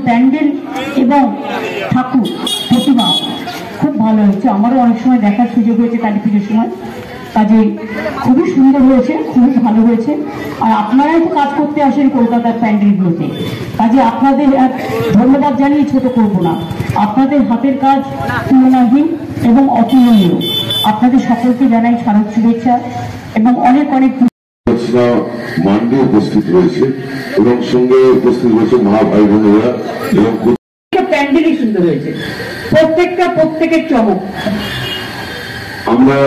প্যান্ডেল এবং ঠাকুর প্রতিমা খুব ভালো হয়েছে। আমারও অনেক সময় দেখার সুযোগ হয়েছে কালী পুজোর সময়, কাজে খুবই সুন্দর হয়েছে, খুবই ভালো হয়েছে। আর আপনারাই তো কাজ করতে আসেন কলকাতার প্যান্ডেলগুলোতে, কাজে আপনাদের ধন্যবাদ জানিয়ে ছোট করব না। আপনাদের হাতের কাজ তুলনাহীন এবং অতুলনীয়। আপনাদের সকলকে জানাই শারদ শুভেচ্ছা এবং অনেক অনেক মান্ডি উপস্থিত রয়েছে এবং সঙ্গে উপস্থিত রয়েছে মা ভাই বোনেরা এবং প্যান্ডেলই সুন্দর হয়েছে, প্রত্যেকের চমক। আমরা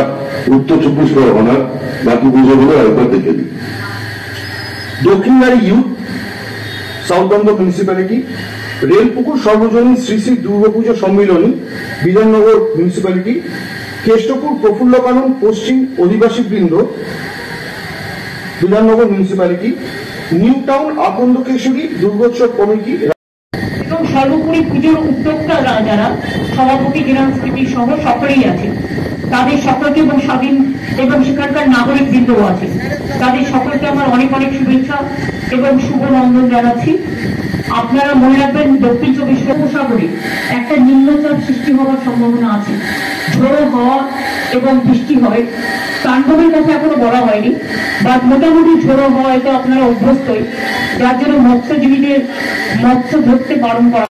উত্তর 24 পরগনার বাকি পুজোগুলো একবার দেখে নিই। দক্ষিণবাড়ি ইউথ, সাউথবঙ্গ মিউনিসিপ্যালিটি, রেলপুকুর সর্বজনীন শ্রী শ্রী দুর্গাপুজো সম্মিলনী, বিধাননগর মিউনিসিপ্যালিটি, কেষ্টপুর প্রফুল্ল কানন পশ্চিম অধিবাসী বৃন্দ, বিধাননগর মিউনিসিপ্যালিটি, নিউ টাউন আকন্দ কেশরী দুর্গোৎসব কমিটি এবং সর্বোপরি পুজোর উদ্যোক্তারা যারা সভাপতি জেনারেল সেক্রেটারি সহ সকলেই আছে, তাদের সকলকে এবং স্বাধীন এবং সেখানকার নাগরিক বৃন্দও আছে, তাদের সকলকে আমার অনেক অনেক শুভেচ্ছা এবং শুভ নন্দন জানাচ্ছি। আপনারা মনে রাখবেন দক্ষিণ 24 উপসাগরে একটা নিম্নচাপ সৃষ্টি হওয়ার সম্ভাবনা আছে। ঝোড়ো হওয়া এবং বৃষ্টি হয়, তাণ্ডবের কথা এখনো বলা হয়নি, বাট মোটামুটি ঝোড়ো হওয়া এটা আপনারা অভ্যস্তই, যার জন্য মৎস্যজীবীদের মৎস্য ধরতে বারণ করা